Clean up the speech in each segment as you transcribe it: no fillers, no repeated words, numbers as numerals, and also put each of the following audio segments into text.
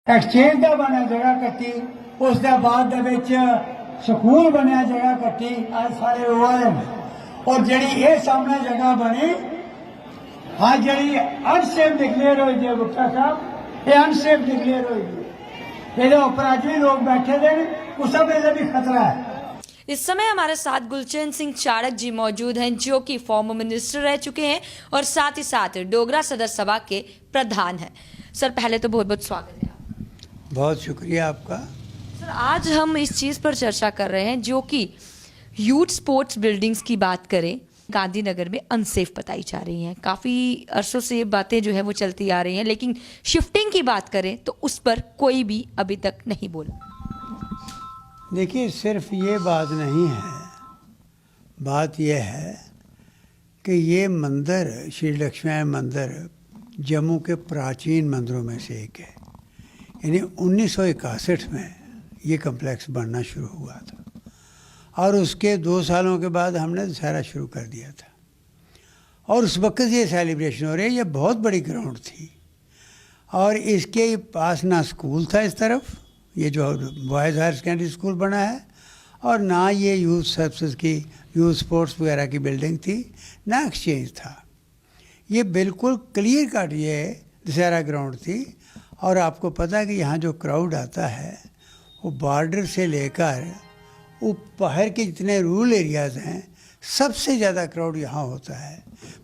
Exchange का बनया जगह कट्टी, उसके बाद स्कूल बनया जगह कट्टी, आज सारे रोए और जी ये सामने जगह बनी हाँ जी अनसेफ डिक्लेयर हुई जी गुप्ता साहब, ये अनसेफ डिक्लेयर हुई ये उपर अज भी लोग बैठे थे, उस वेले भी खतरा है। इस समय हमारे साथ गुलचैन सिंह चाड़क जी मौजूद हैं जो कि फॉर्मर मिनिस्टर रह चुके हैं और साथ ही साथ डोगरा सदर सभा के प्रधान हैं। सर पहले तो बहुत बहुत स्वागत है। बहुत शुक्रिया आपका। सर आज हम इस चीज़ पर चर्चा कर रहे हैं जो कि यूथ स्पोर्ट्स बिल्डिंग्स की बात करें, गांधीनगर में अनसेफ बताई जा रही हैं। काफ़ी अरसों से ये बातें जो है वो चलती आ रही हैं, लेकिन शिफ्टिंग की बात करें तो उस पर कोई भी अभी तक नहीं बोला। देखिए सिर्फ ये बात नहीं है, बात यह है कि ये मंदिर श्री लक्ष्मी मंदिर जम्मू के प्राचीन मंदिरों में से एक है। यानी 1961 में ये कम्प्लेक्स बनना शुरू हुआ था और उसके 2 सालों के बाद हमने दशहरा शुरू कर दिया था और उस वक्त ये सेलिब्रेशन हो रही है। ये बहुत बड़ी ग्राउंड थी और इसके पास ना स्कूल था इस तरफ, ये जो बॉयज़ हायर सेकेंडरी स्कूल बना है, और ना ये यूथ सर्विसेज की यूथ स्पोर्ट्स वगैरह की बिल्डिंग थी, ना एक्सचेंज था। ये बिल्कुल क्लियर कट ये दशहरा ग्राउंड थी। और आपको पता है कि यहाँ जो क्राउड आता है वो बॉर्डर से लेकर बाहर के जितने रूरल एरियाज़ हैं सबसे ज़्यादा क्राउड यहाँ होता है।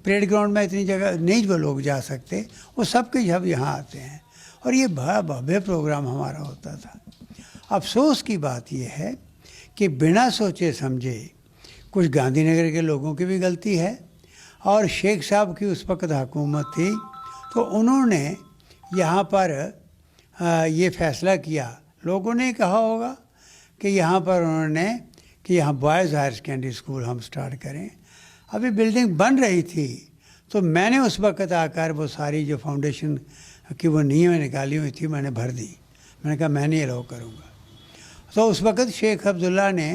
परेड ग्राउंड में इतनी जगह नहीं वो लोग जा सकते, वो सबके सब यहाँ आते हैं और ये बड़ा भव्य प्रोग्राम हमारा होता था। अफसोस की बात यह है कि बिना सोचे समझे कुछ गांधीनगर के लोगों की भी गलती है और शेख साहब की उस वक्त हुकूमत थी तो उन्होंने यहाँ पर ये फ़ैसला किया, लोगों ने कहा होगा कि यहाँ पर उन्होंने कि यहाँ बॉयज़ हायर सेकेंडरी स्कूल हम स्टार्ट करें। अभी बिल्डिंग बन रही थी तो मैंने उस वक्त आकर वो सारी जो फाउंडेशन की वो नींवें निकाली हुई थी मैंने भर दी। मैंने कहा मैं नहीं अलाउ करूँगा। तो उस वक्त शेख अब्दुल्ला ने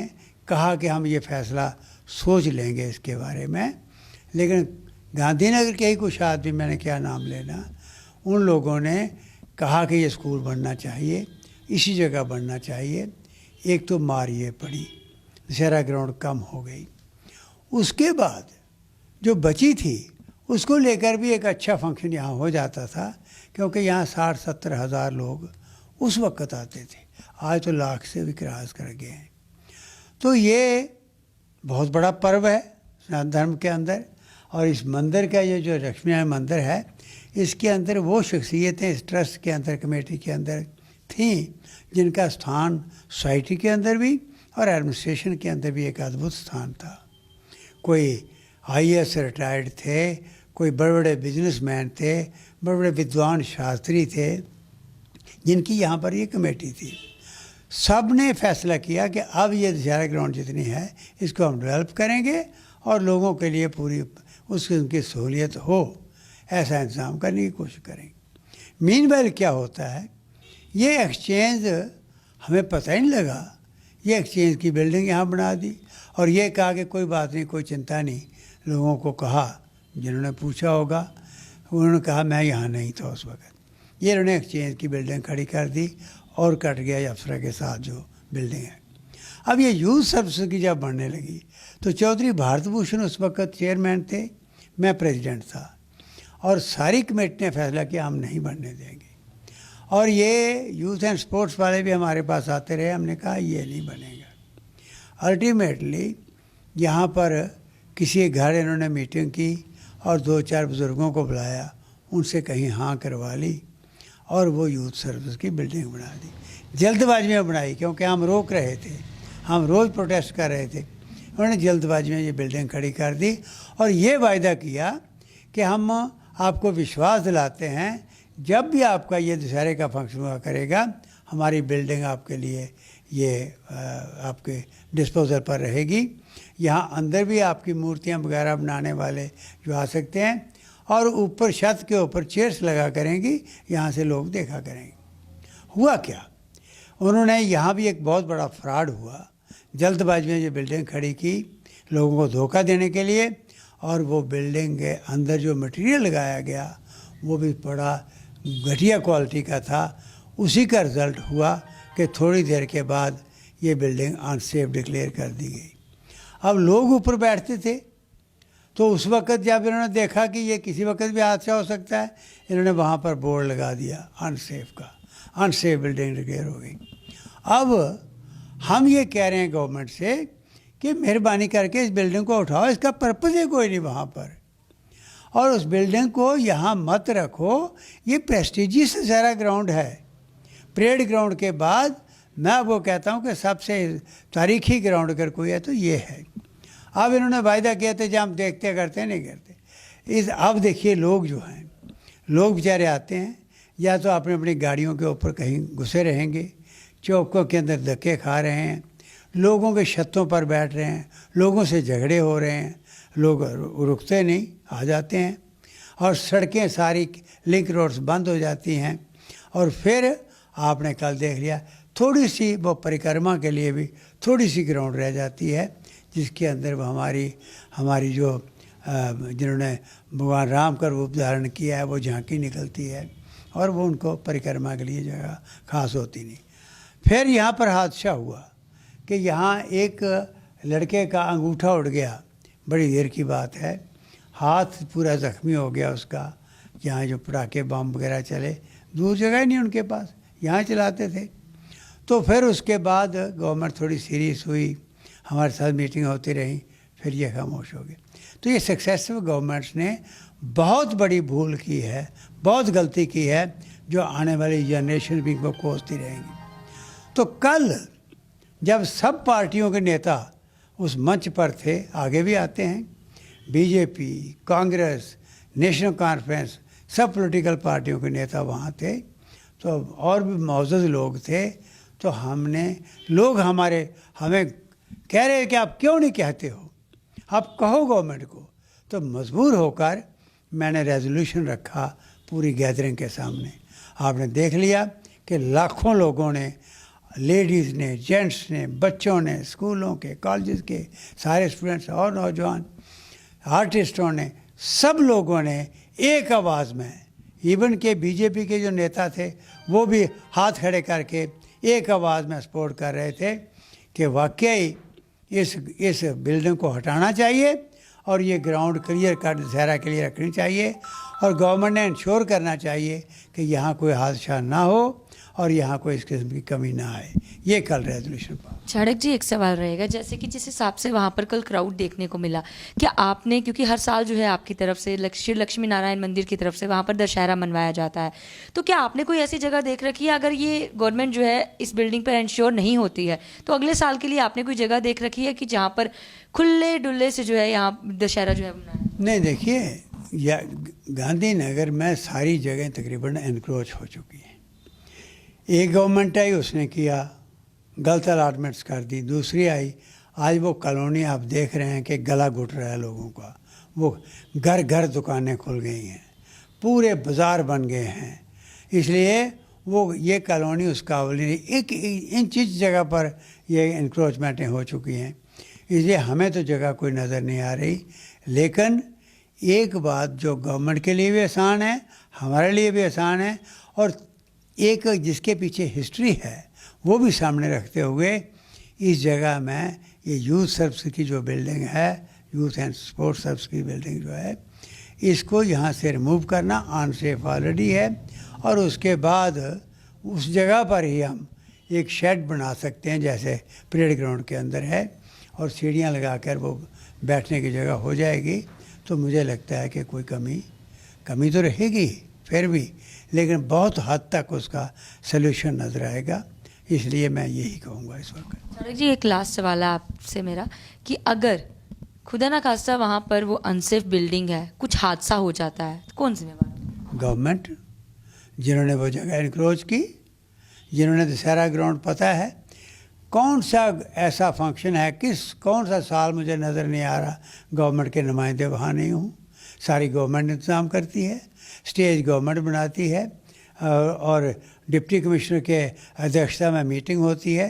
कहा कि हम ये फ़ैसला सोच लेंगे इसके बारे में, लेकिन गांधीनगर के ही कुछ आदमी, मैंने क्या नाम लेना, उन लोगों ने कहा कि ये स्कूल बनना चाहिए, इसी जगह बनना चाहिए। एक तो मार ये पड़ी, दशहरा ग्राउंड कम हो गई। उसके बाद जो बची थी उसको लेकर भी एक अच्छा फंक्शन यहाँ हो जाता था क्योंकि यहाँ 60-70 हज़ार लोग उस वक्त आते थे। आज तो लाख से भी क्रॉस कर गए हैं। तो ये बहुत बड़ा पर्व है सनातन धर्म के अंदर और इस मंदिर का ये जो लक्ष्मी मंदिर है इसके अंदर वो शख्सियतें इस ट्रस्ट के अंदर कमेटी के अंदर थीं जिनका स्थान सोसाइटी के अंदर भी और एडमिनिस्ट्रेशन के अंदर भी एक अद्भुत स्थान था। कोई IAS रिटायर्ड थे, कोई बड़े बड़े बिजनेसमैन थे, बड़े बड़े विद्वान शास्त्री थे जिनकी यहाँ पर ये कमेटी थी। सब ने फैसला किया कि अब ये दशहरा ग्राउंड जितनी है इसको हम डेवलप करेंगे और लोगों के लिए पूरी उनकी सहूलियत हो ऐसा इंतज़ाम करने की कोशिश करेंगे। मीनवाइल क्या होता है, ये एक्सचेंज हमें पता ही नहीं लगा, ये एक्सचेंज की बिल्डिंग यहाँ बना दी और ये कहा कि कोई बात नहीं, कोई चिंता नहीं। लोगों को कहा, जिन्होंने पूछा होगा उन्होंने कहा मैं यहाँ नहीं था उस वक्त। ये उन्होंने एक्सचेंज की बिल्डिंग खड़ी कर दी और कट गया अफसर के साथ जो बिल्डिंग है। अब ये यूथ सर्विस की जब बढ़ने लगी तो चौधरी भारत भूषण उस वक्त चेयरमैन थे, मैं प्रेसिडेंट था और सारी कमेटी ने फैसला किया हम नहीं बढ़ने देंगे। और ये यूथ एंड स्पोर्ट्स वाले भी हमारे पास आते रहे, हमने कहा ये नहीं बनेगा। अल्टीमेटली यहाँ पर किसी घर इन्होंने मीटिंग की और 2-4 बुज़ुर्गों को बुलाया, उनसे कहीं हाँ करवा ली और वो यूथ सर्विस की बिल्डिंग बना दी। जल्दबाजी में बनाई क्योंकि हम रोक रहे थे, हम रोज़ प्रोटेस्ट कर रहे थे। उन्होंने जल्दबाजी में ये बिल्डिंग खड़ी कर दी और ये वायदा किया कि हम आपको विश्वास दिलाते हैं जब भी आपका ये दशहरे का फंक्शन हुआ करेगा हमारी बिल्डिंग आपके लिए ये आपके डिस्पोजल पर रहेगी। यहाँ अंदर भी आपकी मूर्तियाँ वगैरह बनाने वाले जो आ सकते हैं और ऊपर छत के ऊपर चेयर्स लगा करेंगी, यहाँ से लोग देखा करेंगे। हुआ क्या, उन्होंने यहाँ भी एक बहुत बड़ा फ्रॉड हुआ। जल्दबाजी में ये बिल्डिंग खड़ी की लोगों को धोखा देने के लिए और वो बिल्डिंग के अंदर जो मटेरियल लगाया गया वो भी बड़ा घटिया क्वालिटी का था। उसी का रिज़ल्ट हुआ कि थोड़ी देर के बाद ये बिल्डिंग अनसेफ डिक्लेयर कर दी गई। अब लोग ऊपर बैठते थे, तो उस वक़्त जब इन्होंने देखा कि ये किसी वक्त भी हादसा हो सकता है, इन्होंने वहाँ पर बोर्ड लगा दिया अनसेफ का, अनसेफ बिल्डिंग डिक्लेयर हो गई। अब हम ये कह रहे हैं गवर्नमेंट से कि मेहरबानी करके इस बिल्डिंग को उठाओ, इसका पर्पज़ ही कोई नहीं वहाँ पर, और उस बिल्डिंग को यहाँ मत रखो। ये प्रेस्टिजियस दशहरा ग्राउंड है। परेड ग्राउंड के बाद मैं आपको कहता हूँ कि सबसे तारीखी ग्राउंड अगर कोई है तो ये है। अब इन्होंने वायदा किया था जब हम देखते करते नहीं करते। अब देखिए लोग जो हैं, लोग बेचारे आते हैं, या तो अपनी अपनी गाड़ियों के ऊपर कहीं घुसे रहेंगे, चौकों के अंदर धक्के खा रहे हैं, लोगों के छतों पर बैठ रहे हैं, लोगों से झगड़े हो रहे हैं, लोग रुकते नहीं, आ जाते हैं, और सड़कें सारी लिंक रोड्स बंद हो जाती हैं। और फिर आपने कल देख लिया, थोड़ी सी वो परिक्रमा के लिए भी थोड़ी सी ग्राउंड रह जाती है, जिसके अंदर वो हमारी जो जिन्होंने भगवान राम का रूप धारण किया है वो झांकी निकलती है, और वो उनको परिक्रमा के लिए जगह खास होती नहीं। फिर यहाँ पर हादसा हुआ कि यहाँ एक लड़के का अंगूठा उड़ गया, बड़ी देर की बात है, हाथ पूरा ज़ख्मी हो गया उसका। यहाँ जो पटाखे बम वगैरह चले, दूर जगह ही नहीं उनके पास, यहाँ चलाते थे। तो फिर उसके बाद गवर्नमेंट थोड़ी सीरियस हुई, हमारे साथ मीटिंग होती रही, फिर ये खामोश हो गए। तो ये सक्सेसफुल गवर्नमेंट्स ने बहुत बड़ी भूल की है, बहुत गलती की है, जो आने वाली जनरेशन भी इनको कोसती रहेंगी। तो कल जब सब पार्टियों के नेता उस मंच पर थे, आगे भी आते हैं, बीजेपी, कांग्रेस, नेशनल कॉन्फ्रेंस, सब पॉलिटिकल पार्टियों के नेता वहाँ थे, तो और भी मौजूद लोग थे। तो लोग हमें कह रहे हैं कि आप क्यों नहीं कहते हो, आप कहो गवर्नमेंट को। तो मजबूर होकर मैंने रेजोल्यूशन रखा पूरी गैदरिंग के सामने। आपने देख लिया कि लाखों लोगों ने, लेडीज़ ने, जेंट्स ने, बच्चों ने, स्कूलों के, कॉलेज के सारे स्टूडेंट्स और नौजवान, आर्टिस्टों ने, सब लोगों ने एक आवाज़ में, इवन के बीजेपी के जो नेता थे वो भी हाथ खड़े करके एक आवाज़ में सपोर्ट कर रहे थे कि वाकई इस बिल्डिंग को हटाना चाहिए, और ये ग्राउंड क्लियर कर दशहरा के लिए रखनी चाहिए, और गवर्नमेंट ने इंश्योर करना चाहिए कि यहाँ कोई हादसा ना हो और यहाँ कोई इस किस्म की कमी ना आए। ये कल रेजोल्यूशन पर। चाणक्य जी, एक सवाल रहेगा, जैसे कि जिस हिसाब से वहाँ पर कल क्राउड देखने को मिला, क्या आपने, क्योंकि हर साल जो है आपकी तरफ से श्री लक्ष्मी नारायण मंदिर की तरफ से वहाँ पर दशहरा मनवाया जाता है, तो क्या आपने कोई ऐसी जगह देख रखी है, अगर ये गवर्नमेंट जो है इस बिल्डिंग पर इंश्योर नहीं होती है, तो अगले साल के लिए आपने कोई जगह देख रखी है कि जहाँ पर खुले डुल्ले से जो है यहाँ दशहरा जो है मनाया? नहीं, देखिए, या गांधीनगर में सारी जगह तकरीबन एनक्रोच हो चुकी हैं। एक गवर्नमेंट आई, उसने किया, गलत अलाटमेंट्स कर दी, दूसरी आई, आज वो कॉलोनी आप देख रहे हैं कि गला घुट रहा है लोगों का, वो घर घर दुकानें खुल गई हैं, पूरे बाज़ार बन गए हैं, इसलिए वो ये कॉलोनी उस काबिल नहीं। एक इंच जगह पर ये इंक्रोचमेंटें हो चुकी हैं, इसलिए हमें तो जगह कोई नज़र नहीं आ रही। लेकिन एक बात जो गवर्नमेंट के लिए भी आसान है, हमारे लिए भी आसान है, और एक जिसके पीछे हिस्ट्री है वो भी सामने रखते हुए, इस जगह में ये यूथ सर्विस की जो बिल्डिंग है, यूथ एंड स्पोर्ट्स सर्विस की बिल्डिंग जो है, इसको यहाँ से रिमूव करना अनसेफ ऑलरेडी है, और उसके बाद उस जगह पर ही हम एक शेड बना सकते हैं जैसे परेड ग्राउंड के अंदर है, और सीढ़ियाँ लगाकर वो बैठने की जगह हो जाएगी। तो मुझे लगता है कि कोई कमी तो रहेगी फिर भी, लेकिन बहुत हद तक उसका सलूशन नज़र आएगा। इसलिए मैं यही कहूँगा इस वक्त। चाणक्य जी, एक लास्ट सवाल है आपसे मेरा कि अगर खुदा ना खास्ता वहाँ पर वो अनसेफ बिल्डिंग है, कुछ हादसा हो जाता है, तो कौन जिम्मेवार? गवर्नमेंट, जिन्होंने वो जगह इनक्रोच की, जिन्होंने दशहरा ग्राउंड, पता है कौन सा ऐसा फंक्शन है, कौन सा साल मुझे नज़र नहीं आ रहा गवर्नमेंट के नुमाइंदे वहाँ नहीं हूँ। सारी गवर्नमेंट इंतज़ाम करती है, स्टेज गवर्नमेंट बनाती है, और डिप्टी कमिश्नर के अध्यक्षता में मीटिंग होती है।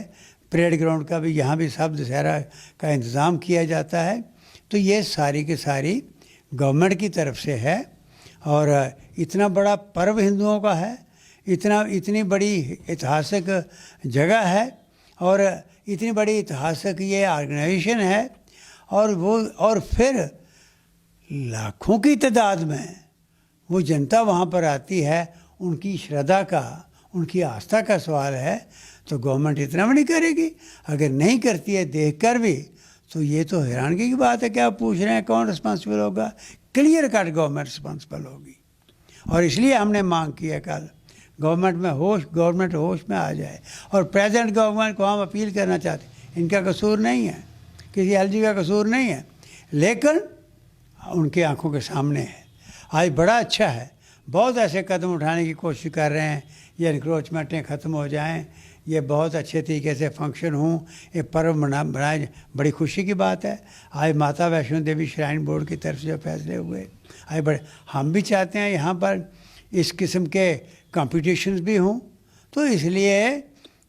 परेड ग्राउंड का भी, यहाँ भी सब दशहरा का इंतज़ाम किया जाता है। तो ये सारी की सारी गवर्नमेंट की तरफ से है, और इतना बड़ा पर्व हिंदुओं का है, इतनी बड़ी ऐतिहासिक जगह है और इतनी बड़ी ऐतिहासिक ये ऑर्गेनाइजेशन है, और फिर लाखों की तादाद में वो जनता वहाँ पर आती है। उनकी श्रद्धा का, उनकी आस्था का सवाल है, तो गवर्नमेंट इतना भी नहीं करेगी। अगर नहीं करती है देख कर भी, तो ये तो हैरानगी की बात है। क्या आप पूछ रहे हैं कौन रिस्पॉन्सिबल होगा? क्लियर कट गवर्नमेंट रिस्पॉन्सिबल होगी। और इसलिए हमने मांग की है कल गवर्नमेंट होश में आ जाए। और प्रेजेंट गवर्नमेंट को हम अपील करना चाहते हैं, इनका कसूर नहीं है, किसी एलजी का कसूर नहीं है, लेकिन उनकी आंखों के सामने है। आज बड़ा अच्छा है, बहुत ऐसे कदम उठाने की कोशिश कर रहे हैं, ये इंक्रोचमेंटें ख़त्म हो जाएं, ये बहुत अच्छे तरीके से फंक्शन हों, ये पर्व बनाए, बड़ी खुशी की बात है। आज माता वैष्णो देवी श्राइन बोर्ड की तरफ से जो फैसले हुए, आज बड़े, हम भी चाहते हैं यहाँ पर इस किस्म के कॉम्पिटिशन्स भी हों। तो इसलिए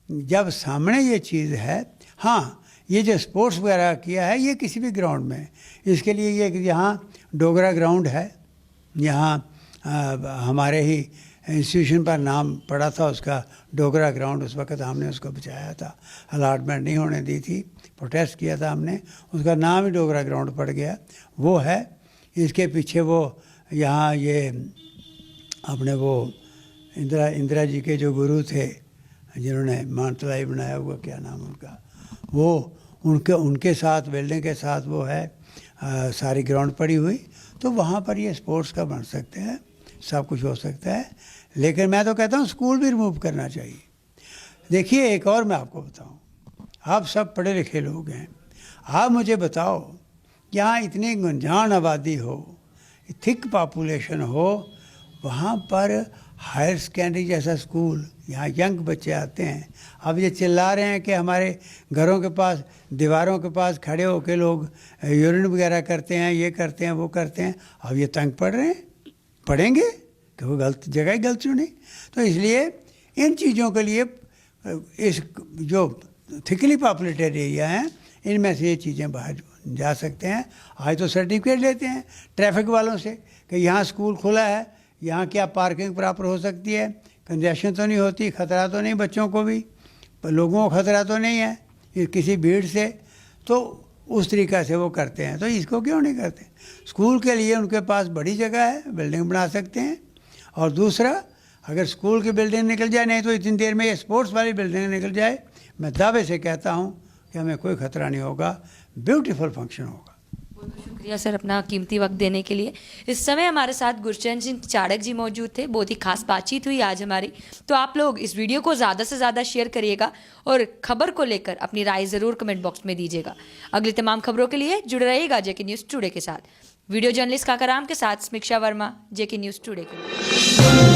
जब सामने ये चीज़ है, हाँ, ये जो स्पोर्ट्स वगैरह किया है ये किसी भी ग्राउंड में, इसके लिए ये यहाँ डोगरा ग्राउंड है, यहाँ हमारे ही इंस्टीट्यूशन पर नाम पड़ा था उसका, डोगरा ग्राउंड। उस वक्त हमने उसको बचाया था, अलॉटमेंट नहीं होने दी थी, प्रोटेस्ट किया था हमने, उसका नाम ही डोगरा ग्राउंड पड़ गया, वो है। इसके पीछे वो यहाँ ये अपने वो इंदिरा जी के जो गुरु थे जिन्होंने मानतलाई बनाया हुआ, क्या नाम उनका, वो उनके साथ बिल्डिंग के साथ वो है सारी ग्राउंड पड़ी हुई। तो वहाँ पर ये स्पोर्ट्स का बन सकते हैं, सब कुछ हो सकता है। लेकिन मैं तो कहता हूँ स्कूल भी रिमूव करना चाहिए। देखिए एक और मैं आपको बताऊँ, आप सब पढ़े लिखे लोग हैं, आप मुझे बताओ यहाँ इतनी गुंजान आबादी हो, थिक पॉपुलेशन हो, वहाँ पर हायर सेकेंडरी जैसा स्कूल, यहाँ यंग बच्चे आते हैं। अब ये चिल्ला रहे हैं कि हमारे घरों के पास, दीवारों के पास खड़े होकर लोग यूरिन वगैरह करते हैं, ये करते हैं, वो करते हैं। अब ये तंग पड़ रहे हैं, पढ़ेंगे कि वो गलत जगह ही गलत चुनी। तो इसलिए इन चीज़ों के लिए इस जो थिकली पॉपुलेटेड एरिया हैं, इनमें से ये चीज़ें बाहर जा सकते हैं। आज तो सर्टिफिकेट लेते हैं ट्रैफिक वालों से कि यहाँ स्कूल खुला है, यहाँ क्या पार्किंग प्रॉपर हो सकती है, कंजेशन तो नहीं होती, ख़तरा तो नहीं बच्चों को भी, लोगों को ख़तरा तो नहीं है किसी भीड़ से। तो उस तरीक़ा से वो करते हैं। तो इसको क्यों नहीं करते? स्कूल के लिए उनके पास बड़ी जगह है, बिल्डिंग बना सकते हैं। और दूसरा, अगर स्कूल की बिल्डिंग निकल जाए, नहीं तो इतनी देर में ये स्पोर्ट्स वाली बिल्डिंग निकल जाए, मैं दावे से कहता हूँ कि हमें कोई ख़तरा नहीं होगा, ब्यूटीफुल फंक्शन होगा। बहुत बहुत शुक्रिया सर अपना कीमती वक्त देने के लिए। इस समय हमारे साथ गुरचरण सिंह चाड़क जी मौजूद थे। बहुत ही खास बातचीत हुई आज हमारी। तो आप लोग इस वीडियो को ज़्यादा से ज़्यादा शेयर करिएगा और खबर को लेकर अपनी राय ज़रूर कमेंट बॉक्स में दीजिएगा। अगली तमाम खबरों के लिए जुड़े रहिएगा जेके न्यूज़ टुडे के साथ। वीडियो जर्नलिस्ट काकाराम के साथ समीक्षा वर्मा, जेके न्यूज़ टुडे के लिए।